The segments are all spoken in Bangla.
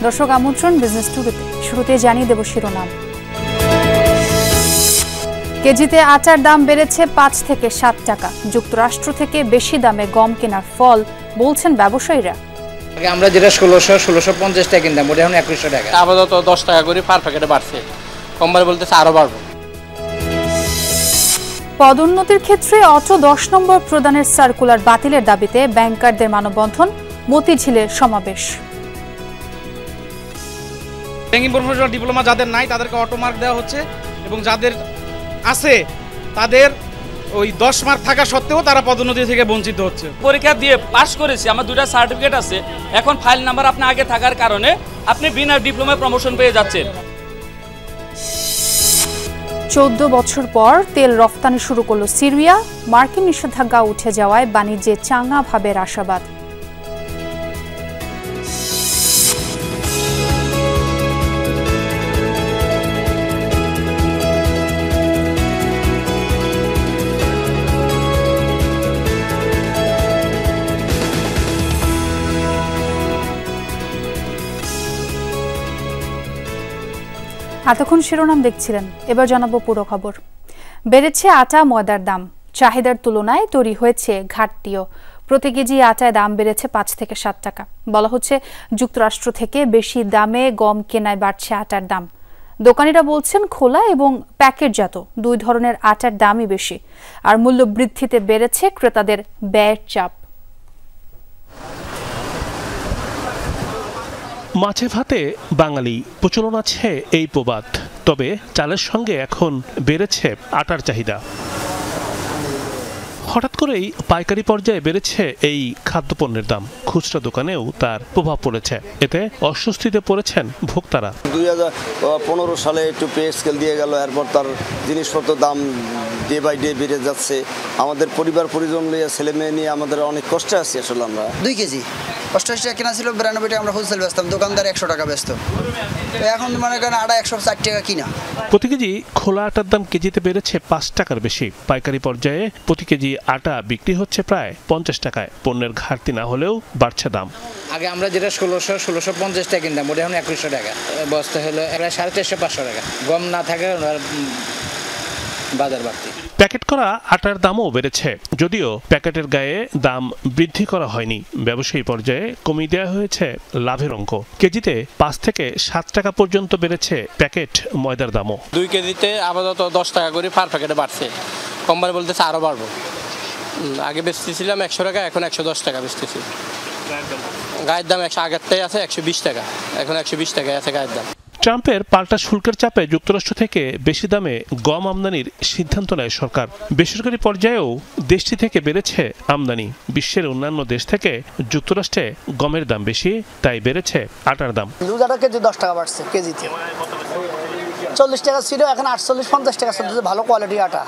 দর্শক আমন্ত্রণ বিজনেস টুডেতে। শুরুতে জানিয়ে দেব শিরোনাম। কেজিতে আটার দাম বেড়েছে ৫ থেকে ৭ টাকা। যুক্তরাষ্ট্র থেকে বেশি দামে গম কেনার ফল বলছেন ব্যবসায়ীরা। আমরা যেটা ১৬৫০ টাকা কিনতাম ওটা এখন ২১০০ টাকা। আপাতত ১০ টাকা করে পার প্যাকেটে বাড়ছে, কোম্পানি বলতেছে আরো বাড়বে। পদোন্নতির ক্ষেত্রে অটো ১০ নম্বর প্রদানের সার্কুলার বাতিলের দাবিতে ব্যাংকারদের মানববন্ধন, মতিঝিলের সমাবেশ। ব্যাংকিং প্রফেশনাল ডিপ্লোমা যাদের নাই তাদেরকে অটো মার্ক দেওয়া হচ্ছে এবং যাদের আছে তাদের ওই ১০ মার্ক থাকা সত্ত্বেও তারা পদোন্নতি থেকে বঞ্চিত হচ্ছে। পরীক্ষা দিয়ে পাস করেছি, আমার ২টা সার্টিফিকেট আছে, এখন ফাইল নাম্বার আপনি আগে থাকার কারণে আপনি বিনা ডিপ্লোমায় প্রমোশন পেয়ে যাচ্ছেন। ১৪ বছর পর তেল রফতানি শুরু করল সিরিয়া। মার্কিন নিষেধাজ্ঞা উঠে যাওয়ায় বাণিজ্যে চাঙা ভাবের আশাবাদ। এতক্ষণ শিরোনাম দেখছিলেন, এবার জানাবো পুরো খবর। বেড়েছে আটা ময়দার দাম, চাহিদার তুলনায় তৈরি হয়েছে ঘাটতিও। প্রতি কেজি আটায় দাম বেড়েছে ৫ থেকে ৭ টাকা। বলা হচ্ছে যুক্তরাষ্ট্র থেকে বেশি দামে গম কেনায় বাড়ছে আটার দাম। দোকানিরা বলছেন খোলা এবং প্যাকেটজাত দুই ধরনের আটার দামই বেশি, আর মূল্য বৃদ্ধিতে বেড়েছে ক্রেতাদের ব্যয়ের চাপ। মাছে ভাতে বাঙালি, প্রচলন আছে এই প্রবাদ। তবে চালের সঙ্গে এখন বেড়েছে আটার চাহিদা। হঠাৎ করেই পাইকারি পর্যায়ে বেড়েছে এই খাদ্যপণ্যের দাম। খুচরা দোকানেও তার প্রভাব পড়েছে। এতে অস্বস্তিতে পড়েছেন ভোক্তারা। ২০১৫ সালে একটু পে স্কেল দিয়ে গেল, এরপর তার জিনিসপত্র দাম ডে বাই ডে বেড়ে যাচ্ছে। আমাদের পরিবার পরিজন নিয়ে ছেলে মেয়ে নিয়ে আমাদের অনেক কষ্টে আছি। আসলে আমরা 2 কেজি 88 টাকা কেনা ছিল, 92 টাকা আমরা হোলসেল বেচতাম, দোকানদার 100 টাকা বেচত। এখন মনে করেন আটা 160 টাকা কিনা। প্রতি কেজি খোলা আটার দাম কেজিতে বেড়েছে ৫ টাকার বেশি। পাইকারি পর্যায়ে প্রতি কেজি আটা বিক্রি হচ্ছে প্রায় ৫০ টাকায়। পণ্যের ঘাটতি না হলেও বাড়ছে দাম। আগে আমরা যেটা ১৬৫০ টাকা কিনতাম ওটা এখন ২১০০ টাকা। বস্তা হলো প্রায় ৪৫০-৫০০ টাকা। গম না থাকে বাজার বাড়তি। প্যাকেট করা আটার দামও বেড়েছে, যদিও প্যাকেটের গায়ে দাম বৃদ্ধি করা হয়নি। ব্যবসায়ী পর্যায়ে কমিয়ে দেওয়া হয়েছে লাভের অঙ্ক। কেজিতে ৫ থেকে ৭ টাকা পর্যন্ত বেড়েছে প্যাকেট ময়দার দামও। ২ কেজিতে আপাতত ১০ টাকা করে পার প্যাকেটে বাড়ছে, কোম্পানি বলতেছে আরো বাড়বে। আগে বেচতেছিলাম ১০০ টাকা, এখন ১১০ টাকা বেচতেছি। গায়ের দাম আগেরটাই আছে ১২০ টাকা, এখন ১২০ টাকায় আছে গায়ের দাম। ট্রাম্পের পাল্টা শুল্কের চাপে যুক্তরাষ্ট্র থেকে বেশি দামে গম আমদানির সিদ্ধান্ত নেয় সরকার। বেসরকারি পর্যায়েও দেশটি থেকে বেড়েছে আমদানি। বিশ্বের অন্যান্য দেশ থেকে যুক্তরাষ্ট্রে গমের দাম বেশি, তাই বেড়েছে আটার দাম। দুধ আটা কেজি 10 টাকা বাড়ছে, কেজিতে 40 টাকা ছিল, এখন ৪৮-৫০ টাকা চলতেছে। ভালো কোয়ালিটি আটা,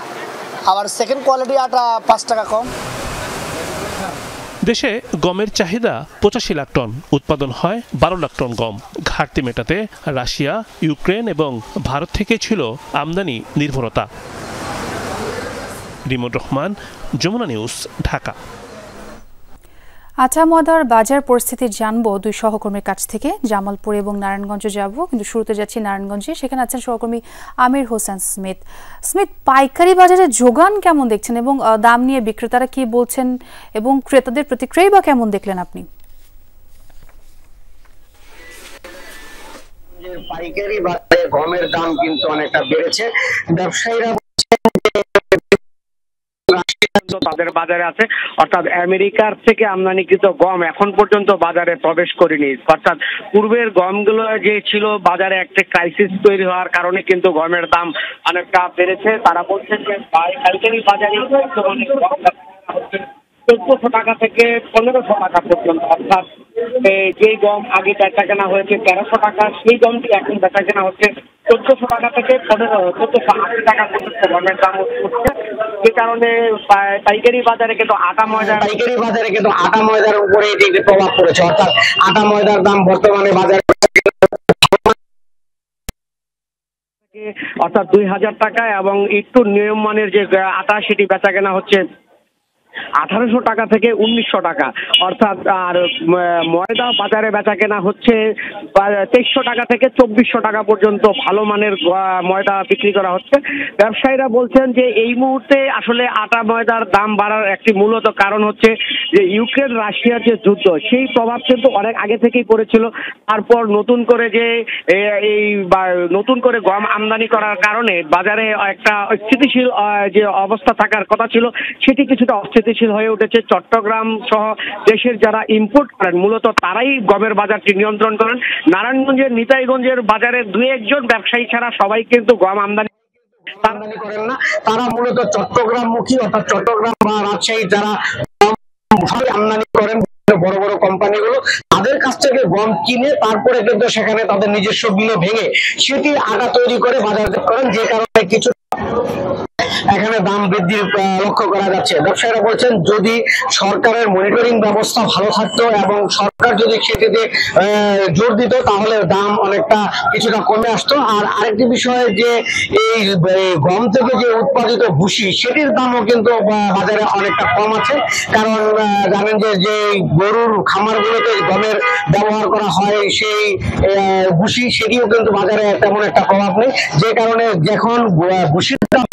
আবার সেকেন্ড কোয়ালিটি আটা ৫ টাকা কম। দেশে গমের চাহিদা ৮৫ লাখ টন, উৎপাদন হয় ১২ লাখ টন গম। ঘাটতি মেটাতে রাশিয়া, ইউক্রেন এবং ভারত থেকে ছিল আমদানি নির্ভরতা। রিমন রহমান, যমুনা নিউজ, ঢাকা। আটা ময়দার বাজার পরিস্থিতি জানবো দুই সহকর্মীর কাছ থেকে। জামালপুর এবং নারায়ণগঞ্জে যাব, কিন্তু শুরুতে যাচ্ছি নারায়ণগঞ্জে। সেখানে আছেন সহকর্মী আমির হোসেন স্মিথ। পাইকারি বাজারে যোগান কেমন দেখছেন এবং দাম নিয়ে বিক্রেতারা কি বলছেন এবং ক্রেতাদের প্রতিক্রিয়া বা কেমন দেখলেন আপনি? পাইকারি বাজারে গমের দাম কিন্তু অনেকটা বেড়েছে। ব্যবসায়ীরা তাদের বাজারে আছে, অর্থাৎ আমেরিকার থেকে আমদানিকৃত গম এখন পর্যন্ত বাজারে প্রবেশ করেনি। অর্থাৎ পূর্বের গমগুলো যে ছিল বাজারে একটা ক্রাইসিস তৈরি হওয়ার কারণে কিন্তু গমের দাম অনেকটা বেড়েছে। তারা বলছেন যে পাইকারি বাজারে ১৪০০ টাকা থেকে ১৫০০ টাকা পর্যন্ত, অর্থাৎ যে গম আগে বেচা কেনা হয়েছে ১৩০০ টাকা, সেই গমটি এখন বেচা কেনা হচ্ছে ১৪০০ টাকা থেকে ১৪৮০ টাকা পর্যন্ত গমের দাম উঠছে। যে কারণে পাইকারি বাজারে কিন্তু আটা ময়দার উপরে এটি প্রভাব পড়েছে। অর্থাৎ আটা ময়দার দাম বর্তমানে বাজারে অর্থাৎ ২০০০ টাকা এবং একটু নিয়মমানের যে আটা সেটি বেচা কেনা হচ্ছে 1800 টাকা থেকে 1900 টাকা, অর্থাৎ আর ময়দা বাজারে বেচা কেনা হচ্ছে 2300 টাকা থেকে 2400 টাকা পর্যন্ত ভালো মানের ময়দা বিক্রি করা হচ্ছে। ব্যবসায়ীরা বলছেন যে এই মুহূর্তে আসলে আটা ময়দার দাম বাড়ার একটি মূলত কারণ হচ্ছে যে ইউক্রেন রাশিয়ার যে যুদ্ধ, সেই প্রভাব কিন্তু অনেক আগে থেকেই পড়েছিল। তারপর নতুন করে গম আমদানি করার কারণে বাজারে একটা স্থিতিশীল যে অবস্থা থাকার কথা ছিল সেটি কিছুটা অস্থিতিশীল হয়ে উঠেছে। চট্টগ্রাম সহ দেশের যারা ইম্পোর্ট করেন মূলত তারাই গমের বাজারটি নিয়ন্ত্রণ করেন। নারায়ণগঞ্জের নিতাইগঞ্জের বাজারে 2-1 ব্যবসায়ী ছাড়া সবাই কিন্তু গম আমদানি করেন না। তারা মূলত চট্টগ্রামমুখী, অর্থাৎ চট্টগ্রাম বা রাজশাহী যারা আমদানি করেন বড় বড় কোম্পানিগুলো, তাদের কাছ থেকে গম কিনে তারপরে কিন্তু সেখানে তাদের নিজস্ব মিলে ভেঙে সেটি আটা তৈরি করে বাজারজাত করেন, যে কারণে কিছু এখানে দাম বৃদ্ধির লক্ষ্য করা যাচ্ছে। ব্যবসায়ীরা বলছেন যদি সরকারের মনিটরিং ব্যবস্থা ভালো থাকতো এবং সরকার যদি সেটিতে জোর দিত তাহলে দাম অনেকটা কিছুটা কমে আসতো। আর আরেকটি বিষয় যে এই গম থেকে যে উৎপাদিত ভুসি সেটির দামও কিন্তু বাজারে অনেকটা কম আছে, কারণ জানেন যে গরুর খামারগুলোতে গমের ব্যবহার করা হয় সেই ভুসি, সেটিও কিন্তু বাজারে তেমন একটা প্রভাব নেই, যে কারণে যখন ভুসির দাম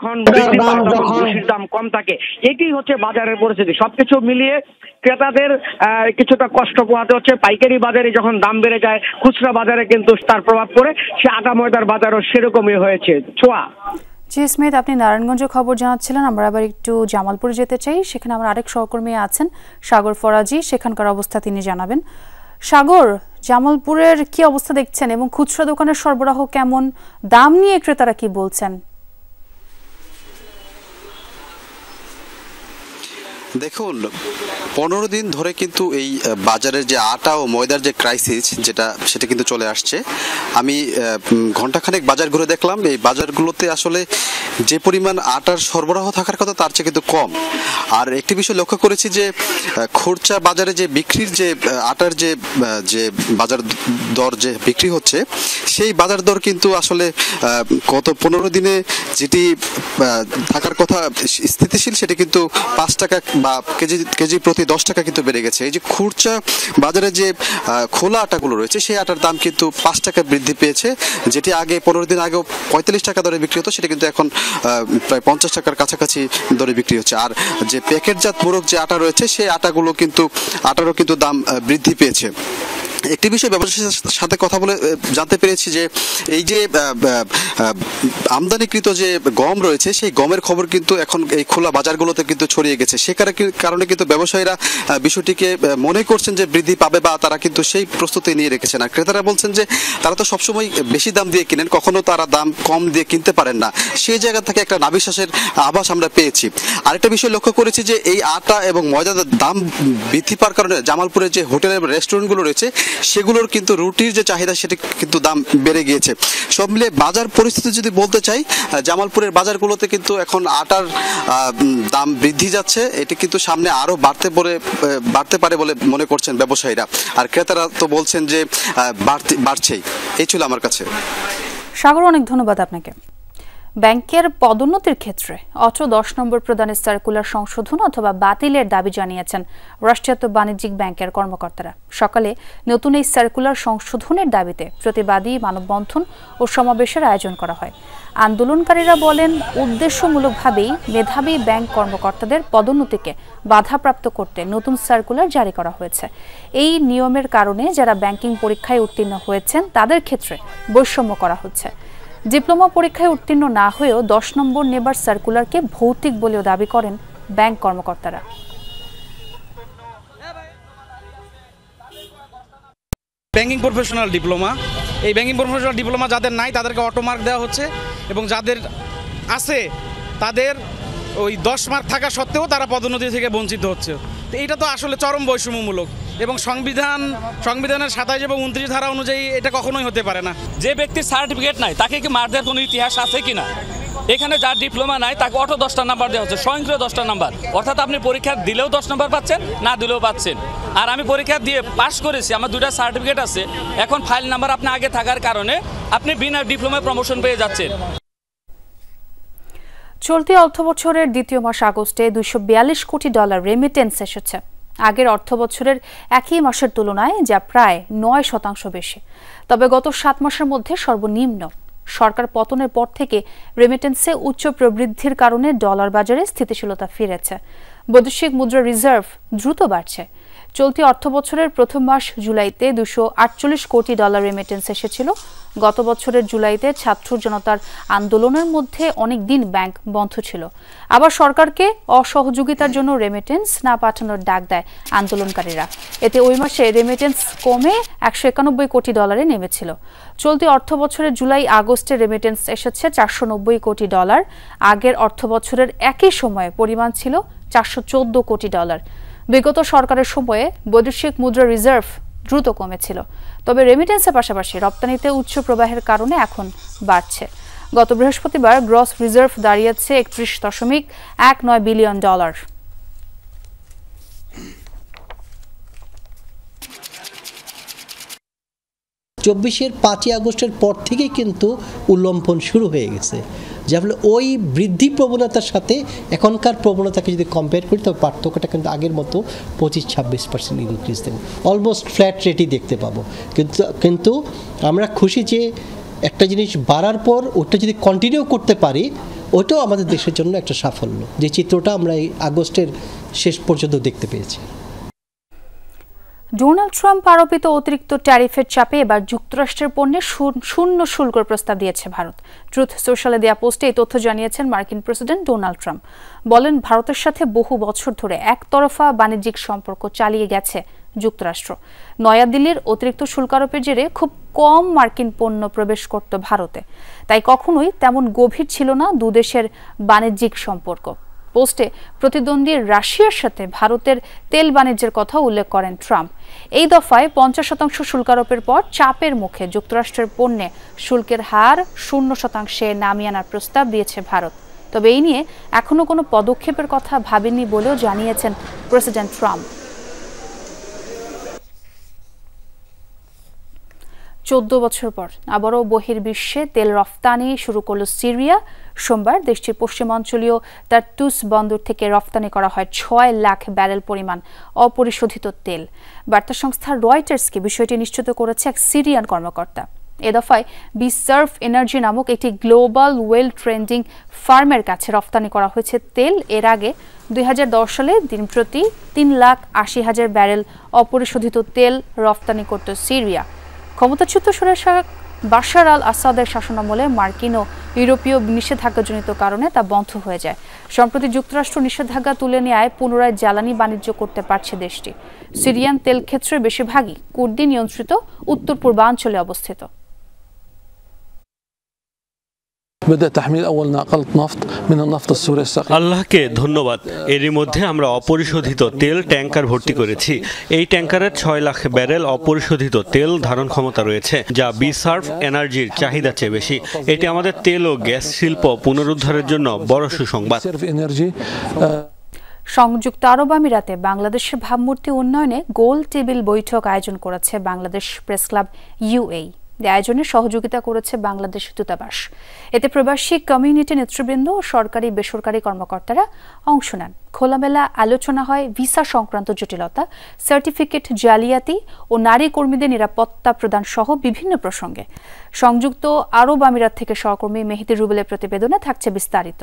ভুসির দাম কম থাকে, এটি হচ্ছে বাজারের পরিস্থিতি। সবকিছু মিলিয়ে ক্রেতাদের কিছুটা কষ্ট পোহাতে হচ্ছে। পাইকারি বাজারে যখন দাম বেড়ে যায়, খুচরা বাজারে কিন্তু তার প্রভাব পড়ে। সে আটা ময়দার বাজারও সেরকমই হয়েছে। ছোঁয়া জি স্মিথ, আপনি নারায়ণগঞ্জের খবর জানাচ্ছিলেন। আমরা আবার একটু জামালপুরে যেতে চাই। সেখানে আমার আরেক সহকর্মী আছেন সাগর ফরাজি, সেখানকার অবস্থা তিনি জানাবেন। সাগর, জামালপুরের কি অবস্থা দেখছেন এবং খুচরা দোকানের সরবরাহ কেমন, দাম নিয়ে ক্রেতারা কি বলছেন? দেখুন, 15 দিন ধরে কিন্তু এই বাজারের যে আটা ও ময়দার যে ক্রাইসিস সেটা কিন্তু চলে আসছে। আমি ঘন্টাখানেক বাজার ঘুরে দেখলাম, এই বাজারগুলোতে আসলে যে পরিমাণ আটার সরবরাহ থাকার কথা তার চেয়ে কিন্তু কম। আর একটি বিষয় লক্ষ্য করেছি যে খুচরা বাজারে যে বিক্রির যে আটার যে বাজার দর যে বিক্রি হচ্ছে সেই বাজার দর কিন্তু আসলে গত 15 দিনে যেটি থাকার কথা স্থিতিশীল সেটি কিন্তু 5 টাকা বা কেজি প্রতি 10 টাকা কিন্তু বেড়ে গেছে। এই যে খুচরা বাজারে যে খোলা আটাগুলো রয়েছে সেই আটার দাম কিন্তু 5 টাকা বৃদ্ধি পেয়েছে, যেটি আগে 15 দিন আগেও 45 টাকা দরে বিক্রি হতো সেটা কিন্তু এখন প্রায় 50 টাকার কাছাকাছি দরে বিক্রি হচ্ছে। আর যে প্যাকেটজাত মোড়ক যে আটা রয়েছে সেই আটারও কিন্তু দাম বৃদ্ধি পেয়েছে। একটি বিষয় ব্যবসায়ীর সাথে কথা বলে জানতে পেরেছি যে এই যে আমদানিকৃত যে গম রয়েছে সেই গমের খবর কিন্তু এখন এই খোলা বাজারগুলোতে কিন্তু ছড়িয়ে গেছে। সে কারণে কিন্তু ব্যবসায়ীরা বিষয়টিকে মনে করছেন যে বৃদ্ধি পাবে বা তারা কিন্তু সেই প্রস্তুতি নিয়ে রেখেছেন। আর ক্রেতারা বলছেন যে তারা তো সবসময় বেশি দাম দিয়ে কিনেন, কখনো তারা দাম কম দিয়ে কিনতে পারেন না। সেই জায়গা থেকে একটা নাভিশ্বাসের আভাস আমরা পেয়েছি। আরেকটা বিষয় লক্ষ্য করেছি যে এই আটা এবং ময়দার দাম বৃদ্ধি পাওয়ার কারণে জামালপুরের যে হোটেল এবং রেস্টুরেন্টগুলো রয়েছে সেগুলোর কিন্তু রুটির যে চাহিদা সেটি কিন্তু দাম বেড়ে গিয়েছে। সব মিলে বাজার পরিস্থিতি যদি বলতে চাই, জামালপুরের বাজারগুলোতে কিন্তু এখন আটার দাম বৃদ্ধি যাচ্ছে, এটি কিন্তু সামনে আরো বাড়তে পারে বলে মনে করছেন ব্যবসায়ীরা। আর ক্রেতারা তো বলছেন যে বাড়ছেই। এই ছিল আমার কাছে। সাগর, অনেক ধন্যবাদ আপনাকে। ব্যাংকের পদোন্নতির ক্ষেত্রে অটো 10 নম্বর প্রদানের সার্কুলার সংশোধন অথবা বাতিলের দাবি জানিয়েছেন রাষ্ট্রায়ত্ত বাণিজ্যিক ব্যাংকের কর্মকর্তারা। সকালে নতুন এই সার্কুলার সংশোধনের দাবিতে প্রতিবাদী মানববন্ধন ও সমাবেশের আয়োজন করা হয়। আন্দোলনকারীরা বলেন, উদ্দেশ্যমূলকভাবেই মেধাবী ব্যাংক কর্মকর্তাদের পদোন্নতিকে বাধাপ্রাপ্ত করতে নতুন সার্কুলার জারি করা হয়েছে। এই নিয়মের কারণে যারা ব্যাংকিং পরীক্ষায় উত্তীর্ণ হয়েছেন তাদের ক্ষেত্রে বৈষম্য করা হচ্ছে। ডিপ্লোমা পরীক্ষায় উত্তীর্ণ না হয়েও 10 নম্বর নেবার সার্কুলারকে ভৌতিক বলেও দাবি করেন ব্যাংক কর্মকর্তারা। ব্যাংকিং প্রফেশনাল ডিপ্লোমা, এই ব্যাংকিং প্রফেশনাল ডিপ্লোমা যাদের নাই তাদেরকে অটো মার্ক দেওয়া হচ্ছে এবং যাদের আছে তাদের ওই 10 মার্ক থাকা সত্ত্বেও তারা পদোন্নতি থেকে বঞ্চিত হচ্ছে। তো এইটা তো আসলে চরম বৈষম্যমূলক এবং সংবিধানের 27 এবং 29 ধারা অনুযায়ী এটা কখনোই হতে পারে না। যে ব্যক্তির সার্টিফিকেট নাই তাকে কি মার্ক দেওয়ার কোনো ইতিহাস আছে কিনা? এখানে যার ডিপ্লোমা নাই তাকে অটো 10টা নাম্বার দেওয়া হচ্ছে, স্বয়ংক্রিয় 10টা নাম্বার। অর্থাৎ আপনি পরীক্ষা দিলেও 10 নাম্বার পাচ্ছেন, না দিলেও পাচ্ছেন। আর আমি পরীক্ষা দিয়ে পাস করেছি, আমার 2টা সার্টিফিকেট আছে। এখন ফাইল নাম্বার আপনি আগে থাকার কারণে আপনি বিনা ডিপ্লোমায় প্রমোশন পেয়ে যাচ্ছেন। চলতি অর্থবছরের দ্বিতীয় মাস আগস্টে $242 কোটি রেমিটেন্স এসেছে, আগের অর্থবছরের একই মাসের তুলনায় যা প্রায় 9% বেশি। তবে গত 7 মাসের মধ্যে সর্বনিম্ন। সরকার পতনের পর থেকে রেমিটেন্সে উচ্চ প্রবৃদ্ধির কারণে ডলার বাজারে স্থিতিশীলতা ফিরেছে। বৈদেশিক মুদ্রা রিজার্ভ দ্রুত বাড়ছে। চলতি অর্থবছরের প্রথম মাস জুলাইতে $248 কোটি রেমিটেন্স এসেছিল। গত বছরের জুলাইতে ছাত্র জনতার আন্দোলনের মধ্যে অনেক দিন ব্যাংক বন্ধ ছিল। আবার সরকারকে অসহযোগিতার জন্য রেমিটেন্স না পাঠানোর ডাক দেয় আন্দোলনকারীরা। এতে ওই মাসে রেমিটেন্স কমে $191 কোটি নেমেছিল। চলতি অর্থবছরের জুলাই আগস্টে রেমিটেন্স এসেছে $490 কোটি। আগের অর্থবছরের একই সময়ে পরিমাণ ছিল $414 কোটি। বিগত সরকারের সময়ে বৈদেশিক মুদ্রা রিজার্ভ দ্রুত কমেছিল, তবে রেমিটেন্সের পাশাপাশি রপ্তানিতে উচ্চ প্রবাহের কারণে এখন বাড়ছে। গত বৃহস্পতিবার গ্রস রিজার্ভ দাঁড়িয়েছে $31.19 বিলিয়ন। 24-এর 5ই আগস্টের পর থেকেই কিন্তু উল্লম্ফন শুরু হয়ে গেছে, যার ফলে ওই বৃদ্ধি প্রবণতার সাথে এখনকার প্রবণতাকে যদি কম্পেয়ার করি তবে পার্থক্যটা কিন্তু আগের মতো 25-26% ইনক্রিজ দেবে, অলমোস্ট ফ্ল্যাট রেটই দেখতে পাবো। কিন্তু আমরা খুশি যে একটা জিনিস বাড়ার পর ওটা যদি কন্টিনিউ করতে পারি, ওটাও আমাদের দেশের জন্য একটা সাফল্য, যে চিত্রটা আমরা এই আগস্টের শেষ পর্যন্ত দেখতে পেয়েছি। ডোনাল্ড ট্রাম্প আরোপিত অতিরিক্ত ট্যারিফের চাপে এবার যুক্তরাষ্ট্রের পণ্যে শূন্য শুল্কের প্রস্তাব দিয়েছে ভারত। ট্রুথ সোশ্যালে দেয়া পোস্টে এই তথ্য জানিয়েছেন মার্কিন প্রেসিডেন্ট ডোনাল্ড ট্রাম্প। বলেন, ভারতের সাথে বহু বছর ধরে একতরফা বাণিজ্যিক সম্পর্ক চালিয়ে গেছে যুক্তরাষ্ট্র। নয়াদিল্লির অতিরিক্ত শুল্ক আরোপের জেরে খুব কম মার্কিন পণ্য প্রবেশ করত ভারতে, তাই কখনোই তেমন গভীর ছিল না দুদেশের বাণিজ্যিক সম্পর্ক। পোস্টে প্রতিদ্বন্দ্বী রাশিয়ার সাথে ভারতের তেল বাণিজ্যের কথা উল্লেখ করেন ট্রাম্প। এই দফায় 50% শুল্ক আরোপের পর চাপের মুখে যুক্তরাষ্ট্রের পণ্যে শুল্কের হার 0% নামিয়ে আনার প্রস্তাব দিয়েছে ভারত। তবে এই নিয়ে এখনো কোনো পদক্ষেপের কথা ভাবেননি বলেও জানিয়েছেন প্রেসিডেন্ট ট্রাম্প। 14 বছর পর আবারও বহির্বিশ্বে তেল রফতানি শুরু করল সিরিয়া। সোমবার দেশটির পশ্চিমাঞ্চলীয় তার্তুস বন্দর থেকে রফতানি করা হয় 6 লাখ ব্যারেল পরিমাণ অপরিশোধিত তেল। বার্তা সংস্থা রয়টার্সকে বিষয়টি নিশ্চিত করেছে এক সিরিয়ান কর্মকর্তা। এ দফায় বিসার্ভ এনার্জি নামক একটি গ্লোবাল ওয়েল ট্রেন্ডিং ফার্মের কাছে রফতানি করা হয়েছে তেল। এর আগে 2010 সালে দিনপ্রতি 3,80,000 ব্যারেল অপরিশোধিত তেল রফতানি করত সিরিয়া। ক্ষমতাচ্যুত সরকার বাশার আল আসাদের শাসনামলে মার্কিন ও ইউরোপীয় নিষেধাজ্ঞাজনিত কারণে তা বন্ধ হয়ে যায়। সম্প্রতি যুক্তরাষ্ট্র নিষেধাজ্ঞা তুলে নেওয়ায় পুনরায় জ্বালানি বাণিজ্য করতে পারছে দেশটি। সিরিয়ান তেল ক্ষেত্রের বেশিরভাগই কুর্দি নিয়ন্ত্রিত উত্তর পূর্বাঞ্চলে অবস্থিত। আল্লাহকে ধন্যবাদ, এরই মধ্যে আমরা অপরিশোধিত তেল ট্যাঙ্কার ভর্তি করেছি। এই ট্যাঙ্কারের 6 লাখ ব্যারেল অপরিশোধিত তেল ধারণ ক্ষমতা রয়েছে, যা বিসার্ভ এনার্জির চাহিদা চেয়ে বেশি। এটি আমাদের তেল ও গ্যাস শিল্প পুনরুদ্ধারের জন্য বড় সুসংবাদ। সংযুক্ত আরব আমিরাতে বাংলাদেশের ভাবমূর্তি উন্নয়নে গোল টেবিল বৈঠক আয়োজন করেছে বাংলাদেশ প্রেস ক্লাব UAE। আয়োজনে সহযোগিতা করেছে বাংলাদেশ দূতাবাস। এতে প্রবাসী কমিউনিটি নেতৃবৃন্দ ও সরকারি বেসরকারি কর্মকর্তারা অংশ নেন। খোলামেলা আলোচনা হয় ভিসা সংক্রান্ত জটিলতা, সার্টিফিকেট জালিয়াতি ও নারী কর্মীদের নিরাপত্তা প্রদান সহ বিভিন্ন প্রসঙ্গে। সংযুক্ত আরব আমিরাত থেকে সহকর্মী মেহেদি রুবেলের প্রতিবেদনে থাকছে বিস্তারিত।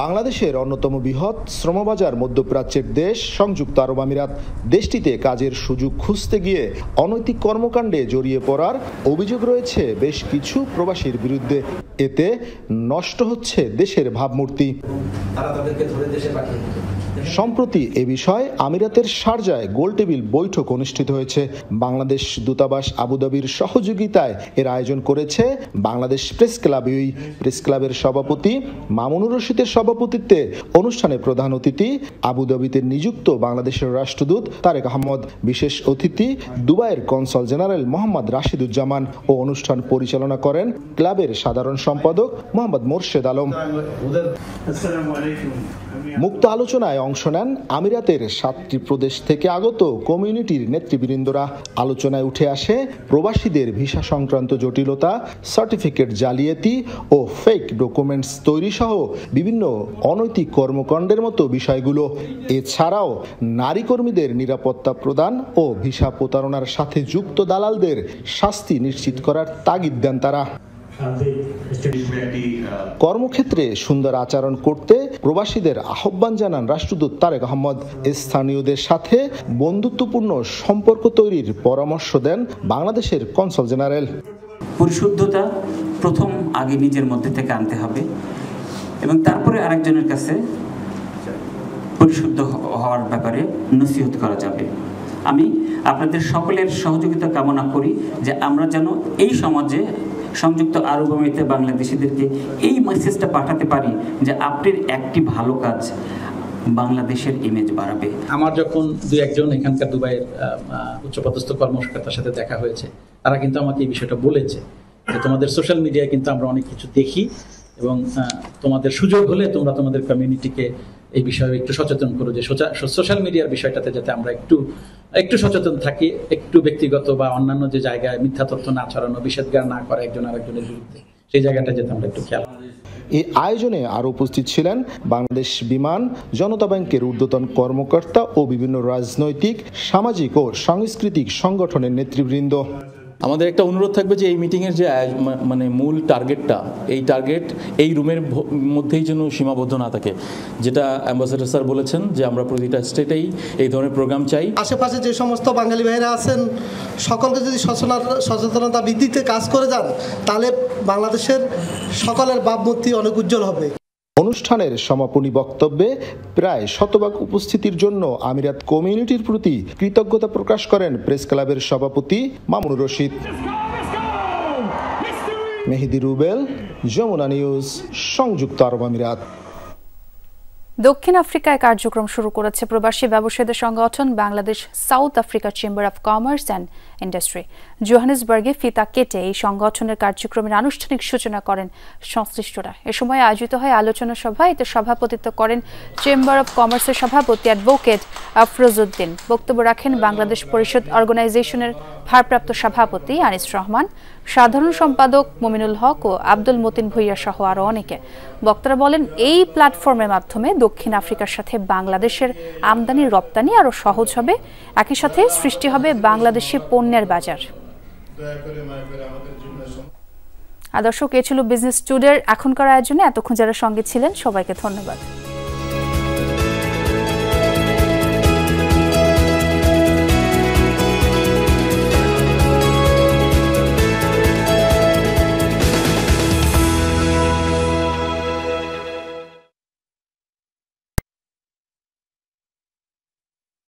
বাংলাদেশের অন্যতম বৃহৎ শ্রমবাজার মধ্যপ্রাচ্যের দেশ সংযুক্ত আরব আমিরাত দেশটিতে কাজের সুযোগ খুঁজতে গিয়ে অনৈতিক কর্মকাণ্ডে জড়িয়ে পড়ার অভিযোগ রয়েছে বেশ কিছু প্রবাসীর বিরুদ্ধে। এতে নষ্ট হচ্ছে দেশের ভাবমূর্তি। সম্প্রতি এ বিষয়ে আমিরাতের শারজায় গোলটেবিল বৈঠক অনুষ্ঠিত হয়েছে। বাংলাদেশ দূতাবাস আবুধাবির সহযোগিতায় এর আয়োজন করেছে Bangladesh press club UAE। Press ক্লাবের সভাপতি মামুনুর রশিদের সভাপতিত্বে অনুষ্ঠানে প্রধান অতিথি আবুধাবিতে নিযুক্ত বাংলাদেশের রাষ্ট্রদূত তারেক আহমদ, বিশেষ অতিথি দুবাইয়ের কনসাল জেনারেল মোহাম্মদ রাশিদুজ্জামান ও অনুষ্ঠান পরিচালনা করেন ক্লাবের সাধারণ সম্পাদক মোহাম্মদ মোর্শেদ আলম। মুক্ত আলোচনায় অংশ নেন আমিরাতের 7টি প্রদেশ থেকে আগত কমিউনিটির নেতৃবৃন্দরা। আলোচনায় উঠে আসে প্রবাসীদের ভিসা সংক্রান্ত জটিলতা, সার্টিফিকেট জালিয়াতি ও ফেক ডকুমেন্টস তৈরি সহ বিভিন্ন অনৈতিক কর্মকাণ্ডের মতো বিষয়গুলো। এছাড়াও নারী কর্মীদের নিরাপত্তা প্রদান ও ভিসা প্রতারণার সাথে যুক্ত দালালদের শাস্তি নিশ্চিত করার তাগিদ দেন তারা। কর্মক্ষেত্রে সুন্দর আচরণ করতে প্রবাসীদের আহ্বান জানান রাষ্ট্রদূত তারেক আহমদ। স্থানীয়দের সাথে বন্ধুত্বপূর্ণ সম্পর্ক তৈরির পরামর্শ দেন বাংলাদেশের কনসাল জেনারেল। পরিশুদ্ধতা প্রথম আগে নিজের মধ্যে থেকে আনতে হবে এবং তারপরে আরেকজনের কাছে পরিশুদ্ধ হওয়ার ব্যাপারে নসিহত করা যাবে। আমি আপনাদের সকলের সহযোগিতা কামনা করি যে আমরা যেন এই সমাজে সংযুক্ত আরব আমিরাতে বাংলাদেশিদেরকে এই মেসেজটা পাঠাতে পারি যে আপনার একটি ভালো কাজ বাংলাদেশের ইমেজ বাড়াবে। আমার যখন দুই একজন এখানকার দুবাইয়ের উচ্চপদস্থ কর্মকর্তার সাথে দেখা হয়েছে, তারা কিন্তু আমাকে এই বিষয়টা বলেছে যে তোমাদের সোশ্যাল মিডিয়ায় কিন্তু আমরা অনেক কিছু দেখি এবং তোমাদের সুযোগ হলে তোমরা তোমাদের কমিউনিটিকে এই বিষয়ে একটু সচেতন করো যে সোশ্যাল মিডিয়ার বিষয়টাতে যাতে আমরা একটু সচেতন থাকি, একটু ব্যক্তিগত বা অন্যান্য যে জায়গায় মিথ্যা তথ্য না ছড়ানো, বিষেধগার না করা একজন আরেকজনের বিরুদ্ধে, সেই জায়গাটা যাতে আমরা একটু খেয়াল করি। এই আয়োজনে আরো উপস্থিত ছিলেন বাংলাদেশ বিমান, জনতা ব্যাংকের ঊর্ধ্বতন কর্মকর্তা ও বিভিন্ন রাজনৈতিক, সামাজিক ও সাংস্কৃতিক সংগঠনের নেতৃবৃন্দ। আমাদের একটা অনুরোধ থাকবে যে এই মিটিংয়ের যে মানে মূল টার্গেটটা, এই টার্গেট এই রুমের মধ্যেই যেন সীমাবদ্ধ না থাকে। যেটা অ্যাম্বাসেডর স্যার বলেছেন যে আমরা প্রতিটা স্টেটেই এই ধরনের প্রোগ্রাম চাই। আশেপাশে যে সমস্ত বাঙালি ভাইরা আছেন সকলকে যদি সচেতনতা বৃদ্ধিতে কাজ করে যান, তাহলে বাংলাদেশের সকলের ভাবমূর্তি অনেক উজ্জ্বল হবে। অনুষ্ঠানের সমাপনী বক্তব্যে প্রায় শতভাগ উপস্থিতির জন্য আমিরাত কমিউনিটির প্রতি কৃতজ্ঞতা প্রকাশ করেন প্রেস ক্লাবের সভাপতি মামুনুর রশিদ। মেহেদি রুবেল, যমুনা নিউজ, সংযুক্ত আরব আমিরাত। দক্ষিণ আফ্রিকায় কার্যক্রম শুরু করেছে প্রবাসী ব্যবসায়ীদের সংগঠন Bangladesh South Africa chamber of commerce and industry. জোহানেসবার্গে ফিতা কেটে এই সংগঠনের কার্যক্রমের আনুষ্ঠানিক সূচনা করেন সংশ্লিষ্টরা। এ সময় আয়োজিত হয় আলোচনা সভা। এতে সভাপতিত্ব করেন চেম্বার অব কমার্সের সভাপতি অ্যাডভোকেট আফরোজউদ্দিন। বক্তব্য রাখেন বাংলাদেশ পরিষদ অর্গানাইজেশনের ভারপ্রাপ্ত সভাপতি আনিস রহমান, সাধারণ সম্পাদক মুমিনুল হক ও আব্দুল মতিন ভুইয়া সহ আরও অনেকে। বক্তারা বলেন, এই প্ল্যাটফর্মের মাধ্যমে দক্ষিণ আফ্রিকার সাথে বাংলাদেশের আমদানি রপ্তানি আরও সহজ হবে, একই সাথে সৃষ্টি হবে বাংলাদেশি পণ্যের বাজার। দর্শক, এ ছিল বিজনেস টুডের এখনকার আয়োজনে। এতক্ষণ যারা সঙ্গে ছিলেন সবাইকে ধন্যবাদ।